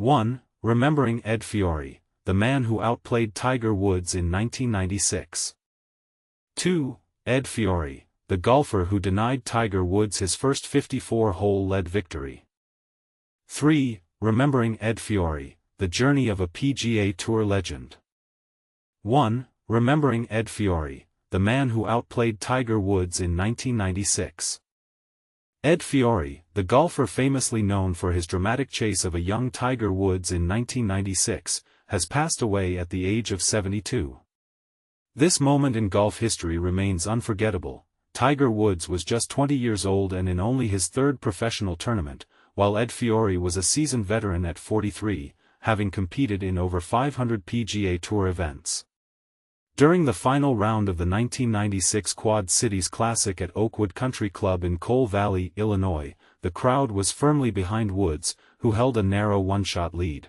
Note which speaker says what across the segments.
Speaker 1: 1. Remembering Ed Fiori, the man who outplayed Tiger Woods in 1996. 2. Ed Fiori, the golfer who denied Tiger Woods his first 54-hole lead victory. 3. Remembering Ed Fiori, the journey of a PGA Tour legend. 1. Remembering Ed Fiori, the man who outplayed Tiger Woods in 1996. Ed Fiori, the golfer famously known for his dramatic chase of a young Tiger Woods in 1996, has passed away at the age of 72. This moment in golf history remains unforgettable. Tiger Woods was just 20 years old and in only his third professional tournament, while Ed Fiori was a seasoned veteran at 43, having competed in over 500 PGA Tour events. During the final round of the 1996 Quad Cities Classic at Oakwood Country Club in Coal Valley, Illinois, the crowd was firmly behind Woods, who held a narrow one-shot lead.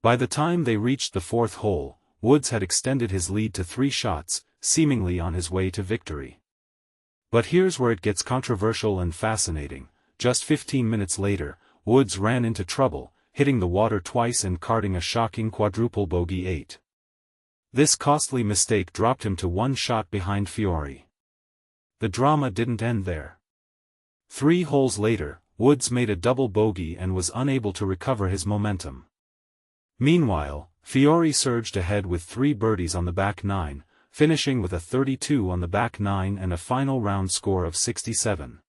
Speaker 1: By the time they reached the fourth hole, Woods had extended his lead to 3 shots, seemingly on his way to victory. But here's where it gets controversial and fascinating. Just 15 minutes later, Woods ran into trouble, hitting the water twice and carting a shocking quadruple bogey 8. This costly mistake dropped him to 1 shot behind Fiori. The drama didn't end there. 3 holes later, Woods made a double bogey and was unable to recover his momentum. Meanwhile, Fiori surged ahead with 3 birdies on the back 9, finishing with a 32 on the back 9 and a final round score of 67.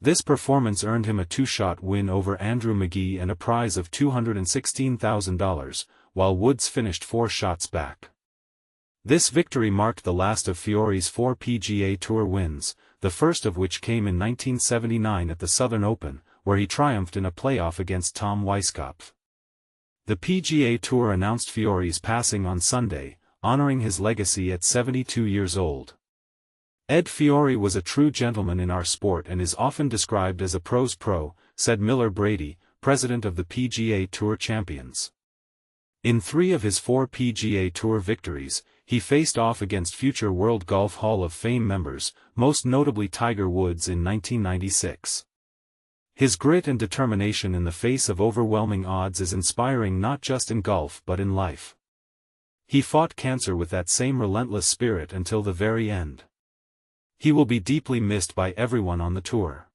Speaker 1: This performance earned him a 2-shot win over Andrew McGee and a prize of $216,000, while Woods finished 4 shots back. This victory marked the last of Fiori's 4 PGA Tour wins, the first of which came in 1979 at the Southern Open, where he triumphed in a playoff against Tom Weiskopf. The PGA Tour announced Fiori's passing on Sunday, honoring his legacy at 72 years old. Ed Fiori was a true gentleman in our sport and is often described as a pro's pro, said Miller Brady, president of the PGA Tour Champions. In 3 of his 4 PGA Tour victories, he faced off against future World Golf Hall of Fame members, most notably Tiger Woods in 1996. His grit and determination in the face of overwhelming odds is inspiring not just in golf but in life. He fought cancer with that same relentless spirit until the very end. He will be deeply missed by everyone on the tour.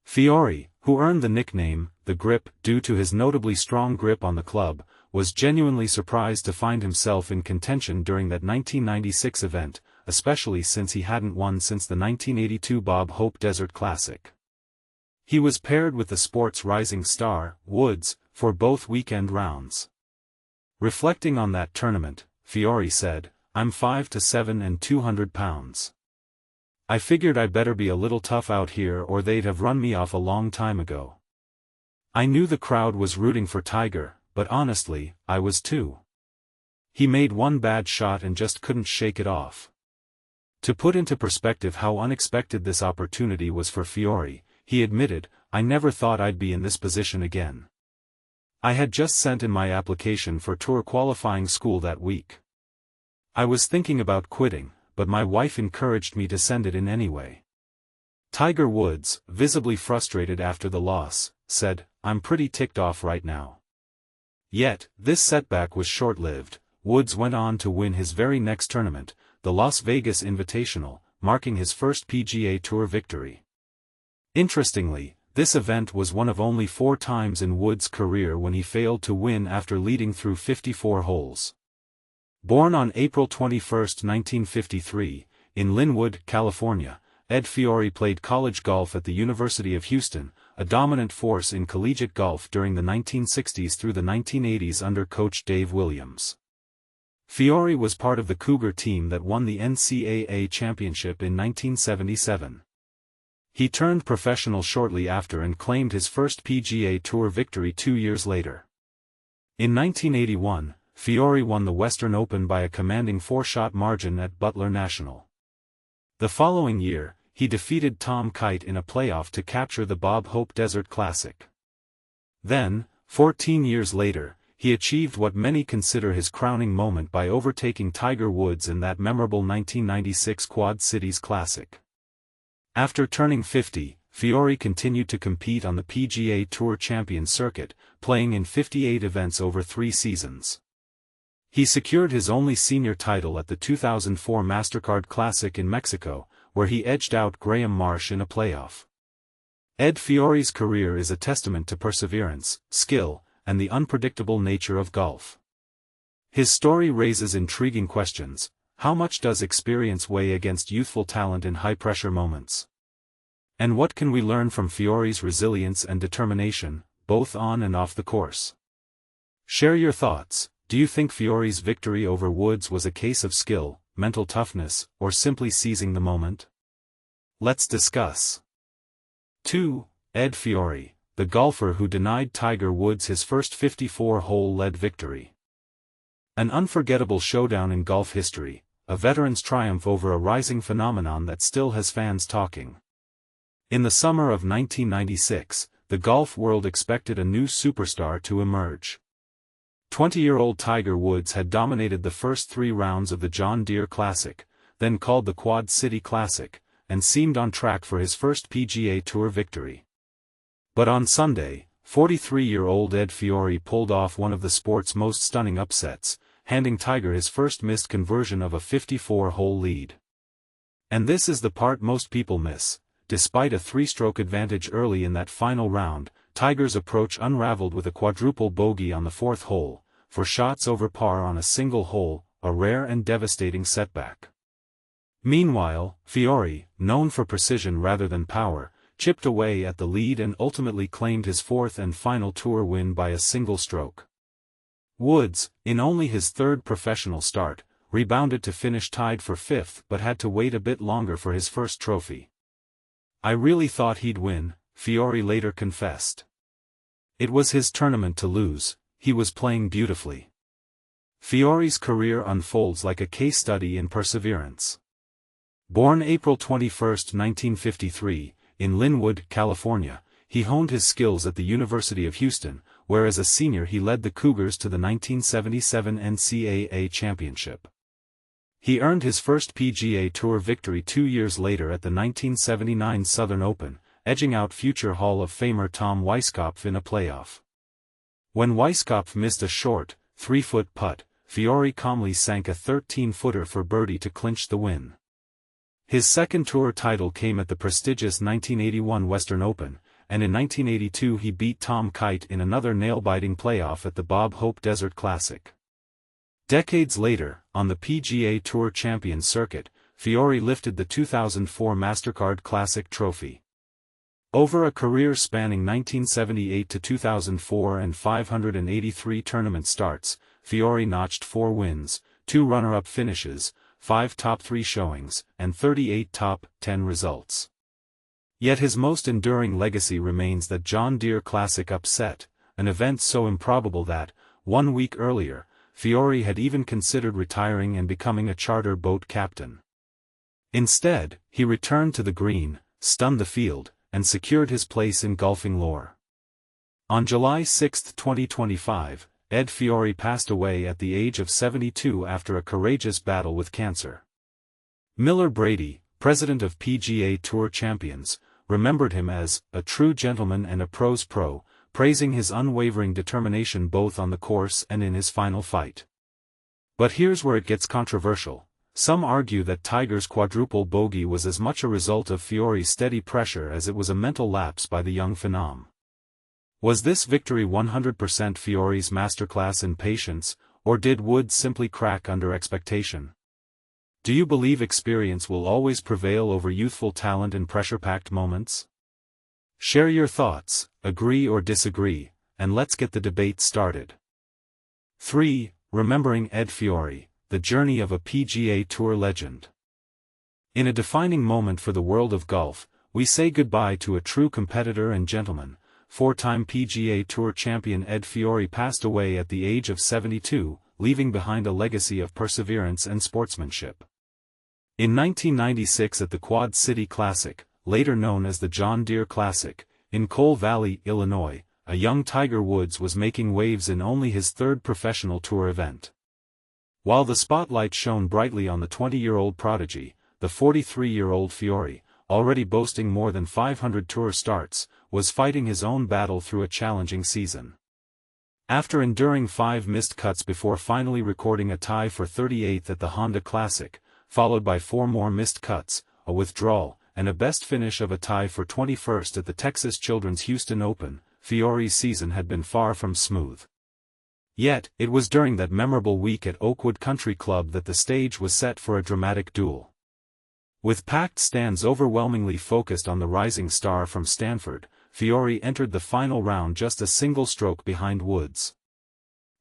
Speaker 1: Fiori, who earned the nickname, The Grip, due to his notably strong grip on the club, was genuinely surprised to find himself in contention during that 1996 event, especially since he hadn't won since the 1982 Bob Hope Desert Classic. He was paired with the sport's rising star, Woods, for both weekend rounds. Reflecting on that tournament, Fiori said, "I'm 5'7" and 200 pounds. I figured I'd better be a little tough out here or they'd have run me off a long time ago. I knew the crowd was rooting for Tiger, but honestly, I was too. He made 1 bad shot and just couldn't shake it off." To put into perspective how unexpected this opportunity was for Fiori, he admitted, "I never thought I'd be in this position again. I had just sent in my application for tour qualifying school that week. I was thinking about quitting, but my wife encouraged me to send it in anyway." Tiger Woods, visibly frustrated after the loss, said, "I'm pretty ticked off right now." Yet, this setback was short-lived. Woods went on to win his very next tournament, the Las Vegas Invitational, marking his first PGA Tour victory. Interestingly, this event was one of only 4 times in Woods' career when he failed to win after leading through 54 holes. Born on April 21, 1953, in Linwood, California, Ed Fiori played college golf at the University of Houston, a dominant force in collegiate golf during the 1960s through the 1980s under coach Dave Williams. Fiori was part of the Cougar team that won the NCAA championship in 1977. He turned professional shortly after and claimed his first PGA Tour victory 2 years later. In 1981, Fiori won the Western Open by a commanding 4-shot margin at Butler National. The following year, he defeated Tom Kite in a playoff to capture the Bob Hope Desert Classic. Then, 14 years later, he achieved what many consider his crowning moment by overtaking Tiger Woods in that memorable 1996 Quad Cities Classic. After turning 50, Fiori continued to compete on the PGA Tour Champion circuit, playing in 58 events over 3 seasons. He secured his only senior title at the 2004 MasterCard Classic in Mexico, where he edged out Graham Marsh in a playoff. Ed Fiori's career is a testament to perseverance, skill, and the unpredictable nature of golf. His story raises intriguing questions. How much does experience weigh against youthful talent in high-pressure moments? And what can we learn from Fiori's resilience and determination, both on and off the course? Share your thoughts. Do you think Fiori's victory over Woods was a case of skill, mental toughness, or simply seizing the moment? Let's discuss. 2. Ed Fiori, the golfer who denied Tiger Woods his first 54-hole lead victory. An unforgettable showdown in golf history, a veteran's triumph over a rising phenomenon that still has fans talking. In the summer of 1996, the golf world expected a new superstar to emerge. 20-year-old Tiger Woods had dominated the first 3 rounds of the John Deere Classic, then called the Quad City Classic, and seemed on track for his first PGA Tour victory. But on Sunday, 43-year-old Ed Fiori pulled off one of the sport's most stunning upsets, handing Tiger his first missed conversion of a 54-hole lead. And this is the part most people miss. Despite a 3-stroke advantage early in that final round, Tiger's approach unraveled with a quadruple bogey on the 4th hole, for shots over par on a single hole, a rare and devastating setback. Meanwhile, Fiori, known for precision rather than power, chipped away at the lead and ultimately claimed his 4th and final tour win by a single stroke. Woods, in only his 3rd professional start, rebounded to finish tied for 5th but had to wait a bit longer for his first trophy. "I really thought he'd win," Fiori later confessed. "It was his tournament to lose, he was playing beautifully." Fiori's career unfolds like a case study in perseverance. Born April 21, 1953, in Linwood, California, he honed his skills at the University of Houston, where as a senior he led the Cougars to the 1977 NCAA championship. He earned his first PGA Tour victory 2 years later at the 1979 Southern Open, edging out future Hall of Famer Tom Weiskopf in a playoff. When Weiskopf missed a short, 3-foot putt, Fiori calmly sank a 13-footer for birdie to clinch the win. His second tour title came at the prestigious 1981 Western Open, and in 1982 he beat Tom Kite in another nail-biting playoff at the Bob Hope Desert Classic. Decades later, on the PGA Tour Champion circuit, Fiori lifted the 2004 MasterCard Classic trophy. Over a career spanning 1978 to 2004 and 583 tournament starts, Fiori notched 4 wins, 2 runner-up finishes, 5 top 3 showings, and 38 top 10 results. Yet his most enduring legacy remains that John Deere Classic upset, an event so improbable that, 1 week earlier, Fiori had even considered retiring and becoming a charter boat captain. Instead, he returned to the green, stunned the field, and secured his place in golfing lore. On July 6, 2025, Ed Fiori passed away at the age of 72 after a courageous battle with cancer. Miller Brady, president of PGA Tour Champions, remembered him as a true gentleman and a pro's pro, praising his unwavering determination both on the course and in his final fight. But here's where it gets controversial. Some argue that Tiger's quadruple bogey was as much a result of Fiori's steady pressure as it was a mental lapse by the young phenom. Was this victory 100% Fiori's masterclass in patience, or did Woods simply crack under expectation? Do you believe experience will always prevail over youthful talent in pressure-packed moments? Share your thoughts, agree or disagree, and let's get the debate started. 3. Remembering Ed Fiori, the journey of a PGA Tour legend. In a defining moment for the world of golf, we say goodbye to a true competitor and gentleman. 4-time PGA Tour champion Ed Fiori passed away at the age of 72, leaving behind a legacy of perseverance and sportsmanship. In 1996 at the Quad City Classic, later known as the John Deere Classic, in Coal Valley, Illinois, a young Tiger Woods was making waves in only his 3rd professional tour event. While the spotlight shone brightly on the 20-year-old prodigy, the 43-year-old Fiori, already boasting more than 500 tour starts, was fighting his own battle through a challenging season. After enduring 5 missed cuts before finally recording a tie for 38th at the Honda Classic, followed by 4 more missed cuts, a withdrawal, and a best finish of a tie for 21st at the Texas Children's Houston Open, Fiori's season had been far from smooth. Yet, it was during that memorable week at Oakwood Country Club that the stage was set for a dramatic duel. With packed stands overwhelmingly focused on the rising star from Stanford, Fiori entered the final round just a single stroke behind Woods.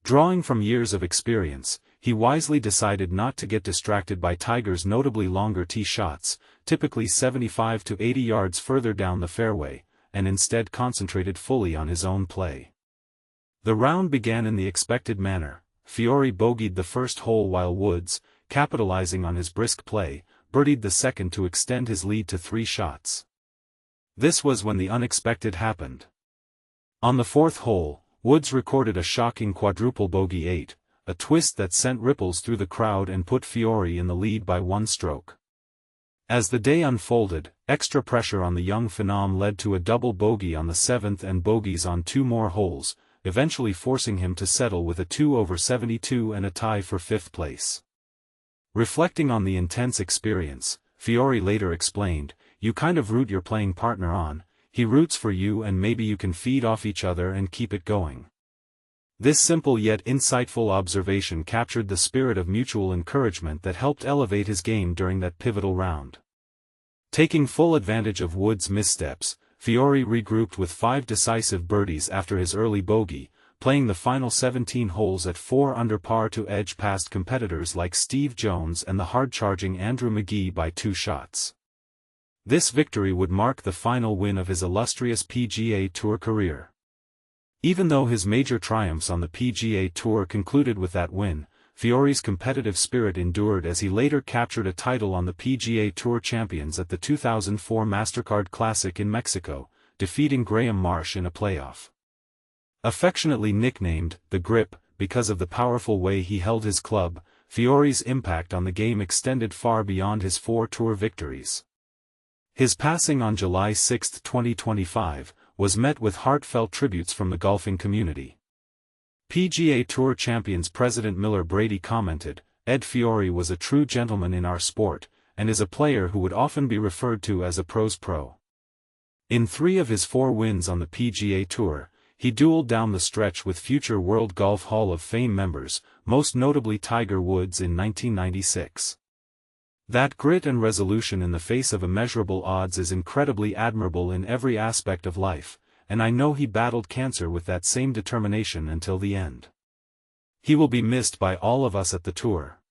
Speaker 1: Drawing from years of experience, he wisely decided not to get distracted by Tiger's notably longer tee shots, typically 75 to 80 yards further down the fairway, and instead concentrated fully on his own play. The round began in the expected manner. Fiori bogeyed the first hole while Woods, capitalizing on his brisk play, birdied the second to extend his lead to 3 shots. This was when the unexpected happened. On the 4th hole, Woods recorded a shocking quadruple bogey 8, a twist that sent ripples through the crowd and put Fiori in the lead by 1 stroke. As the day unfolded, extra pressure on the young phenom led to a double bogey on the 7th and bogeys on 2 more holes, eventually forcing him to settle with a 2 over 72 and a tie for 5th place. Reflecting on the intense experience, Fiori later explained, "You kind of root your playing partner on, he roots for you, and maybe you can feed off each other and keep it going." This simple yet insightful observation captured the spirit of mutual encouragement that helped elevate his game during that pivotal round. Taking full advantage of Woods' missteps, Fiori regrouped with 5 decisive birdies after his early bogey, playing the final 17 holes at 4 under par to edge past competitors like Steve Jones and the hard-charging Andrew Magee by 2 shots. This victory would mark the final win of his illustrious PGA Tour career. Even though his major triumphs on the PGA Tour concluded with that win, Fiori's competitive spirit endured as he later captured a title on the PGA Tour Champions at the 2004 MasterCard Classic in Mexico, defeating Graham Marsh in a playoff. Affectionately nicknamed the Grip because of the powerful way he held his club, Fiori's impact on the game extended far beyond his 4 tour victories. His passing on July 6, 2025, was met with heartfelt tributes from the golfing community. PGA Tour Champions President Miller Brady commented, "Ed Fiori was a true gentleman in our sport, and is a player who would often be referred to as a pro's pro." In 3 of his 4 wins on the PGA Tour, he dueled down the stretch with future World Golf Hall of Fame members, most notably Tiger Woods in 1996. That grit and resolution in the face of immeasurable odds is incredibly admirable in every aspect of life, and I know he battled cancer with that same determination until the end. He will be missed by all of us at the tour.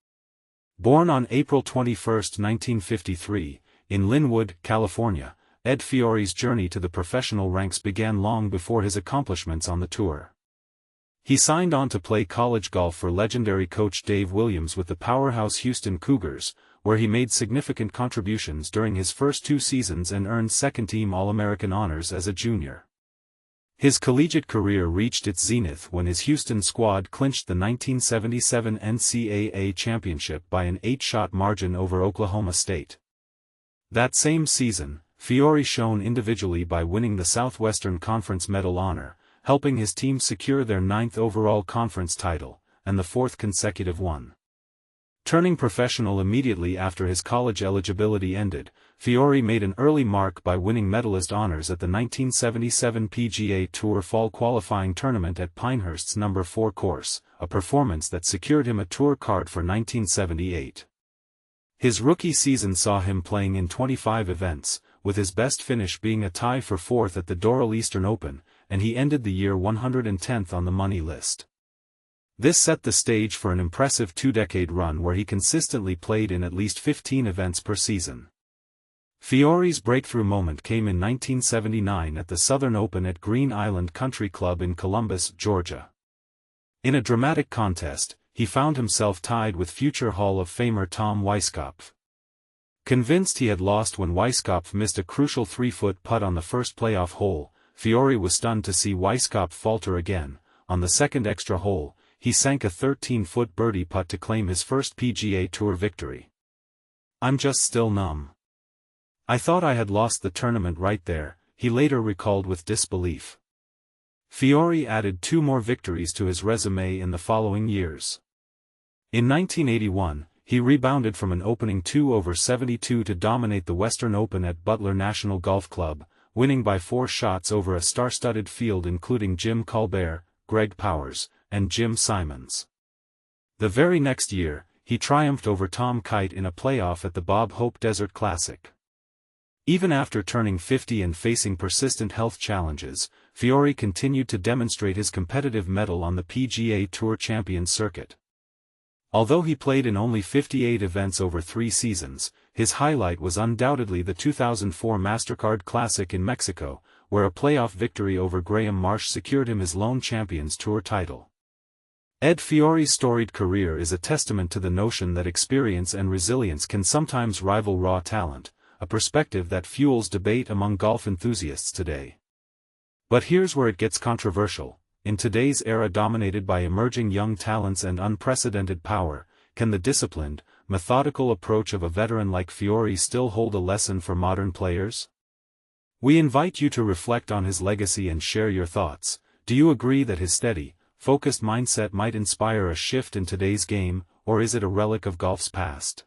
Speaker 1: Born on April 21, 1953, in Linwood, California, Ed Fiori's journey to the professional ranks began long before his accomplishments on the tour. He signed on to play college golf for legendary coach Dave Williams with the powerhouse Houston Cougars, where he made significant contributions during his first 2 seasons and earned second-team All-American honors as a junior. His collegiate career reached its zenith when his Houston squad clinched the 1977 NCAA championship by an 8-shot margin over Oklahoma State. That same season, Fiori shone individually by winning the Southwestern Conference Medal honor, helping his team secure their 9th overall conference title, and the 4th consecutive one. Turning professional immediately after his college eligibility ended, Fiori made an early mark by winning medalist honors at the 1977 PGA Tour Fall Qualifying Tournament at Pinehurst's No. 4 course, a performance that secured him a tour card for 1978. His rookie season saw him playing in 25 events, with his best finish being a tie for 4th at the Doral Eastern Open, and he ended the year 110th on the money list. This set the stage for an impressive 2-decade run where he consistently played in at least 15 events per season. Fiori's breakthrough moment came in 1979 at the Southern Open at Green Island Country Club in Columbus, Georgia. In a dramatic contest, he found himself tied with future Hall of Famer Tom Weiskopf. Convinced he had lost when Weiskopf missed a crucial 3-foot putt on the first playoff hole, Fiori was stunned to see Weiskopf falter again. On the second extra hole, he sank a 13-foot birdie putt to claim his first PGA Tour victory. "I'm just still numb. "I thought I had lost the tournament right there," he later recalled with disbelief. Fiori added 2 more victories to his resume in the following years. In 1981, he rebounded from an opening 2/72 to dominate the Western Open at Butler National Golf Club, winning by 4 shots over a star-studded field including Jim Colbert, Greg Powers, and Jim Simons. The very next year, he triumphed over Tom Kite in a playoff at the Bob Hope Desert Classic. Even after turning 50 and facing persistent health challenges, Fiori continued to demonstrate his competitive mettle on the PGA Tour Champions circuit. Although he played in only 58 events over 3 seasons, his highlight was undoubtedly the 2004 MasterCard Classic in Mexico, where a playoff victory over Graham Marsh secured him his lone Champions Tour title. Ed Fiori's storied career is a testament to the notion that experience and resilience can sometimes rival raw talent, a perspective that fuels debate among golf enthusiasts today. But here's where it gets controversial. In today's era dominated by emerging young talents and unprecedented power, can the disciplined, methodical approach of a veteran like Fiori still hold a lesson for modern players? We invite you to reflect on his legacy and share your thoughts. Do you agree that his steady, focused mindset might inspire a shift in today's game, or is it a relic of golf's past?